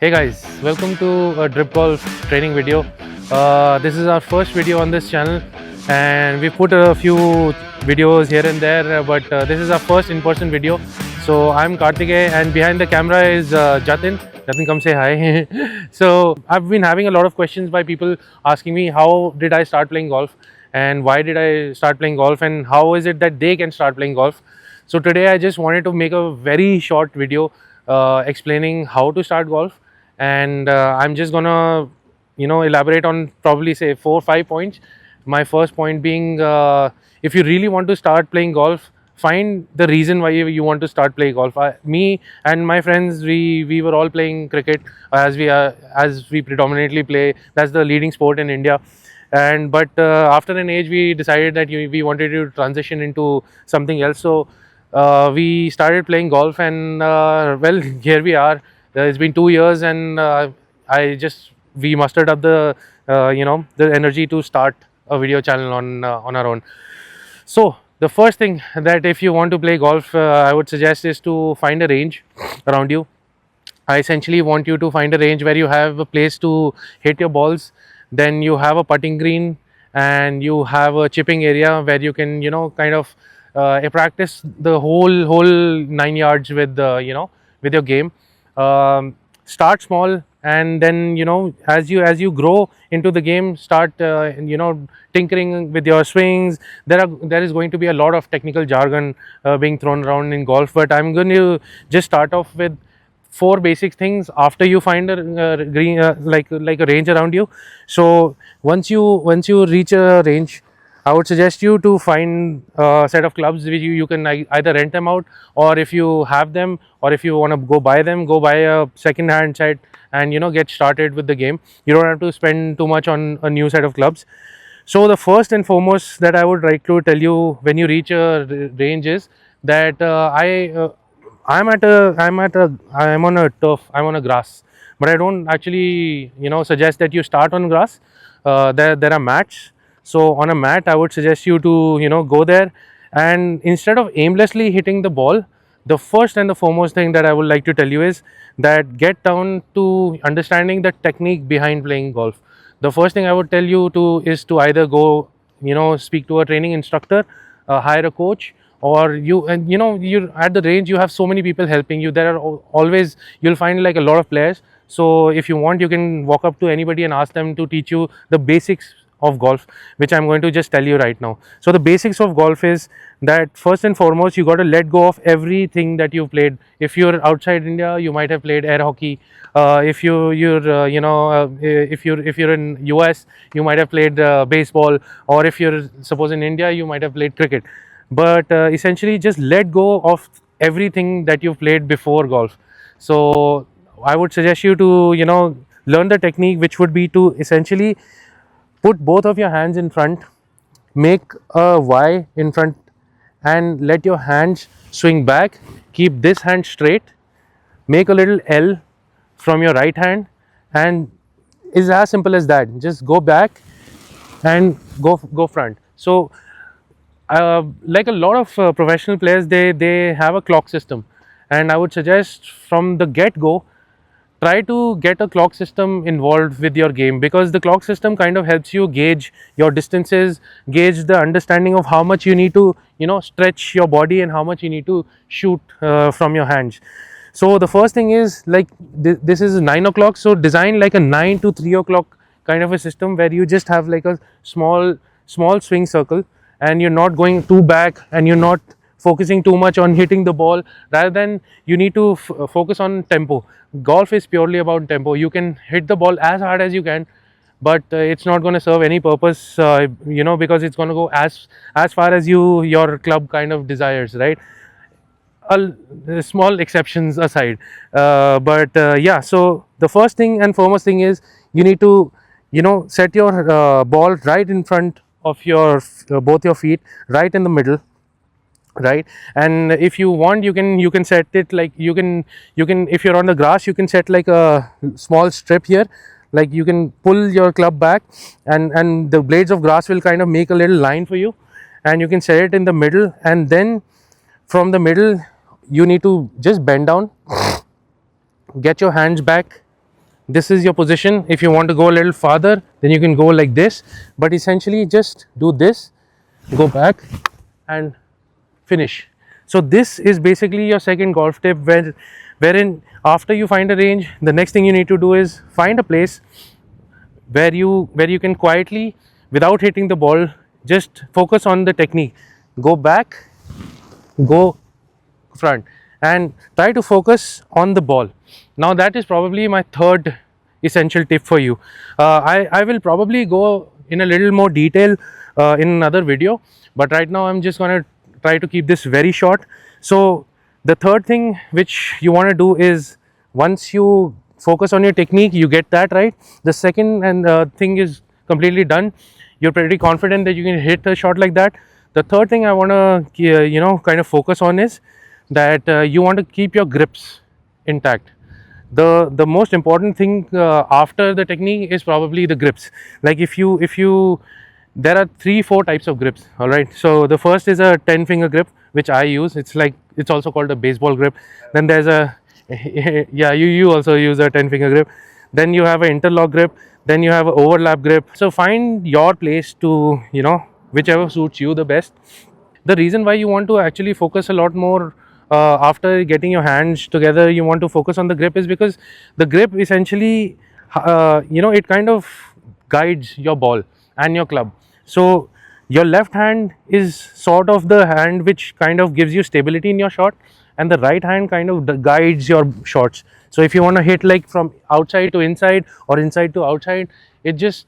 Hey guys, welcome to a drip golf training video. This is our first video on this channel and we put a few videos here and there, but this is our first in-person video. So I'm Karthikeya and behind the camera is Jatin. Jatin, come say hi. So I've been having a lot of questions by people asking me how did I start playing golf and why did I start playing golf and how is it that they can start playing golf. So today I just wanted to make a very short video explaining how to start golf, and I'm just gonna elaborate on probably say 4 or 5 points. My first point being, if you really want to start playing golf, find the reason why you want to start playing golf. Me and my friends, we were all playing cricket as we predominantly play. That's the leading sport in India. And but after an age we decided that we wanted to transition into something else, so we started playing golf, and well, here we are. It's been 2 years, and we mustered up the the energy to start a video channel on our own. So the first thing that if you want to play golf, I would suggest is to find a range around you. I essentially want you to find a range where you have a place to hit your balls, then you have a putting green, and you have a chipping area where you can kind of practice the whole 9 yards with with your game. Start small, and then as you grow into the game, start tinkering with your swings. There is going to be a lot of technical jargon being thrown around in golf, but I'm going to just start off with 4 basic things after you find a green, like a range around you. So once you reach a range, I would suggest you to find a set of clubs which you can either rent them out, or if you have them, or if you want to go buy them, go buy a second hand set and get started with the game. You don't have to spend too much on a new set of clubs. So the first and foremost that I would like to tell you when you reach a range is that I'm on a turf, I'm on a grass, but I don't actually suggest that you start on grass. There are mats. So on a mat, I would suggest you to go there, and instead of aimlessly hitting the ball, the first and the foremost thing that I would like to tell you is that get down to understanding the technique behind playing golf. The first thing I would tell you to is to either go speak to a training instructor, hire a coach, or you're at the range, you have so many people helping you. There are always, you'll find like a lot of players. So if you want, you can walk up to anybody and ask them to teach you the basics of golf, which I'm going to just tell you right now. So the basics of golf is that first and foremost, you got to let go of everything that you've played. If you're outside India, you might have played air hockey. If you're in US, you might have played baseball, or if you're suppose in India, you might have played cricket. But essentially, just let go of everything that you've played before golf. So I would suggest you to learn the technique, which would be to essentially put both of your hands in front, make a Y in front, and let your hands swing back. Keep this hand straight, make a little L from your right hand, and it's as simple as that. Just go back and go front. So like a lot of professional players, they have a clock system, and I would suggest from the get-go, try to get a clock system involved with your game, because the clock system kind of helps you gauge your distances, gauge the understanding of how much you need to stretch your body and how much you need to shoot from your hands. So the first thing is, like, this is 9 o'clock, so design like a 9 to 3 o'clock kind of a system where you just have like a small swing circle, and you're not going too back, and you're not focusing too much on hitting the ball. Rather than, you need to focus on tempo. Golf is purely about tempo. You can hit the ball as hard as you can, but it's not going to serve any purpose, because it's going to go as far as your club kind of desires, right? Small exceptions aside, but yeah. So the first thing and foremost thing is you need to set your ball right in front of your both your feet, right in the middle, right? And if you want, you can set it like you can if you're on the grass, you can set like a small strip here, like you can pull your club back, and the blades of grass will kind of make a little line for you, and you can set it in the middle, and then from the middle you need to just bend down, get your hands back, this is your position. If you want to go a little farther, then you can go like this, but essentially just do this, go back and finish. So this is basically your second golf tip, wherein after you find a range, the next thing you need to do is find a place where you can quietly, without hitting the ball, just focus on the technique. Go back, go front, and try to focus on the ball. Now that is probably my third essential tip for you. I will probably go in a little more detail in another video, but right now I'm just going to try to keep this very short. So the third thing which you want to do is, once you focus on your technique, you get that right, the second and thing is completely done. You're pretty confident that you can hit a shot like that. The third thing I want to kind of focus on is that you want to keep your grips intact. The most important thing after the technique is probably the grips. Like if you there are 3-4 types of grips. All right, so the first is a 10 finger grip, which I use. It's also called a baseball grip. Then there's a yeah, you also use a 10 finger grip. Then you have an interlock grip, then you have an overlap grip. So find your place to, whichever suits you the best. The reason why you want to actually focus a lot more after getting your hands together, you want to focus on the grip, is because the grip essentially it kind of guides your ball and your club. So your left hand is sort of the hand which kind of gives you stability in your shot, and the right hand kind of guides your shots. So if you want to hit like from outside to inside or inside to outside, it just,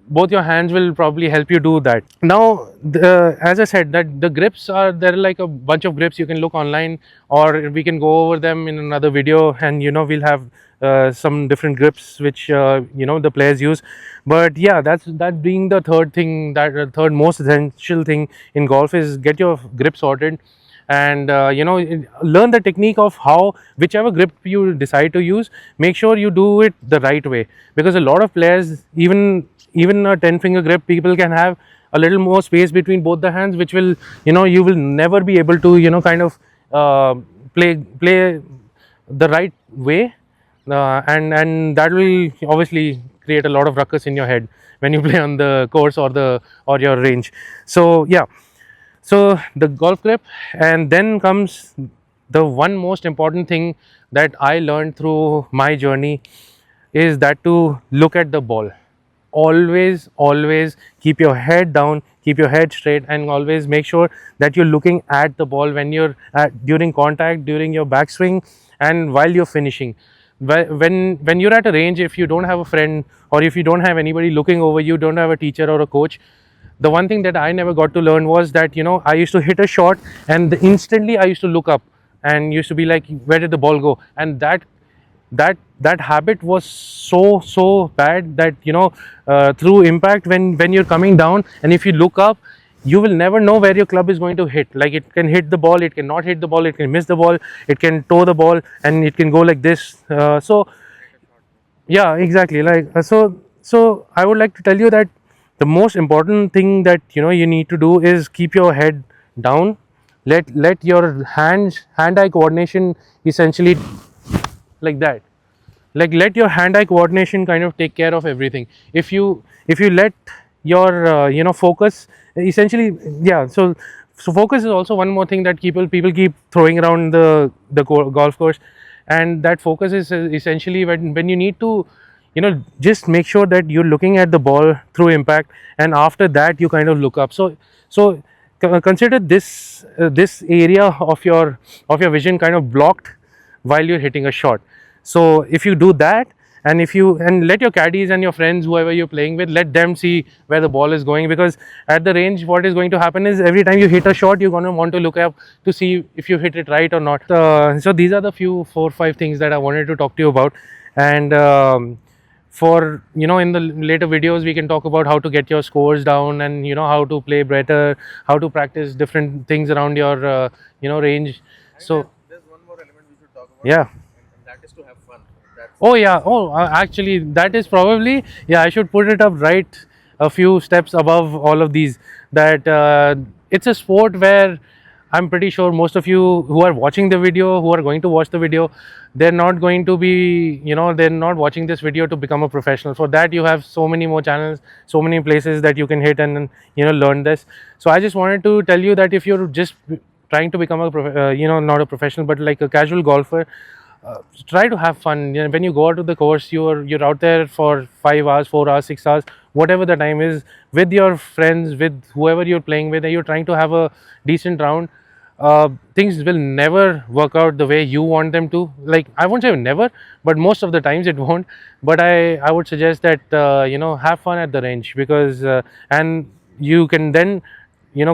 both your hands will probably help you do that. Now, as I said, that the grips there are like a bunch of grips. You can look online, or we can go over them in another video, and we'll have some different grips which the players use. But yeah, that being the third thing, that third most essential thing in golf is get your grip sorted, and learn the technique of how, whichever grip you decide to use, make sure you do it the right way. Because a lot of players, even a 10 finger grip, people can have a little more space between both the hands, which will, you will never be able to kind of play the right way, and that will obviously create a lot of ruckus in your head when you play on the course or your range. So yeah, so the golf grip. And then comes the one most important thing that I learned through my journey, is that to look at the ball. Always keep your head down, keep your head straight, and always make sure that you're looking at the ball when you're during contact, during your backswing, and while you're finishing. When you're at a range, if you don't have a friend, or if you don't have anybody looking over you, don't have a teacher or a coach, the one thing that I never got to learn was that I used to hit a shot, and instantly I used to look up and used to be like, where did the ball go? And that habit was so bad that through impact, when you're coming down, and if you look up, you will never know where your club is going to hit. Like, it can hit the ball, it can not hit the ball, it can miss the ball, it can toe the ball, and it can go like this. So yeah, exactly. So I would like to tell you that the most important thing that you need to do is keep your head down. Let your hand-eye coordination essentially like that. Like, let your hand-eye coordination kind of take care of everything. If you let your focus essentially, yeah. So focus is also one more thing that people keep throwing around the golf course, and that focus is essentially when you need to just make sure that you're looking at the ball through impact, and after that you kind of look up. So consider this area of your vision kind of blocked while you're hitting a shot. So if you do that, and let your caddies and your friends, whoever you're playing with, let them see where the ball is going, because at the range what is going to happen is, every time you hit a shot, you're going to want to look up to see if you hit it right or not. So these are the few 4-5 things that I wanted to talk to you about. And for in the later videos, we can talk about how to get your scores down, and how to play better, how to practice different things around your range. So there's one more element we should talk about. Yeah. And that is to have fun. Oh yeah. Oh, actually, that is probably, yeah, I should put it up right a few steps above all of these. That it's a sport where I'm pretty sure most of you who are watching the video, who are going to watch the video, they're not going to be, they're not watching this video to become a professional. For that, you have so many more channels, so many places that you can hit and learn this. So I just wanted to tell you that if you're just trying to become a not a professional but like a casual golfer, try to have fun. When you go out to the course, you're out there for 5 hours, 4 hours, 6 hours, whatever the time is, with your friends, with whoever you're playing with, and you're trying to have a decent round. Things will never work out the way you want them to. Like, I won't say never, but most of the times it won't. But I would suggest that have fun at the range, because and you can then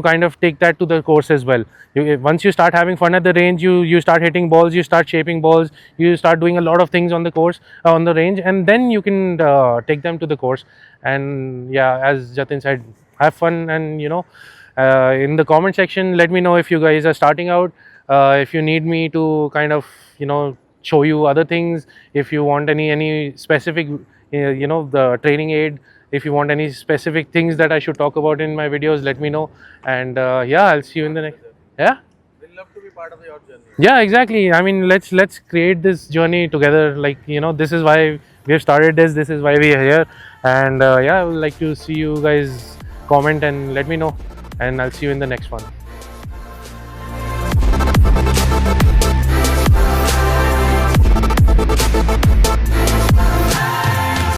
kind of take that to the course as well. Once you start having fun at the range, you start hitting balls, you start shaping balls, you start doing a lot of things on the course, on the range, and then you can take them to the course. And yeah, as Jatin said, have fun. And in the comment section, let me know if you guys are starting out, if you need me to kind of show you other things, if you want any specific the training aid, if you want any specific things that I should talk about in my videos, let me know. And yeah, I'll see you in the next. Yeah, We'll love to be part of your journey. yeah, exactly. I mean, let's create this journey together. Like, this is why we have started this is why we are here. And yeah, I would like to see you guys comment and let me know, and I'll see you in the next one.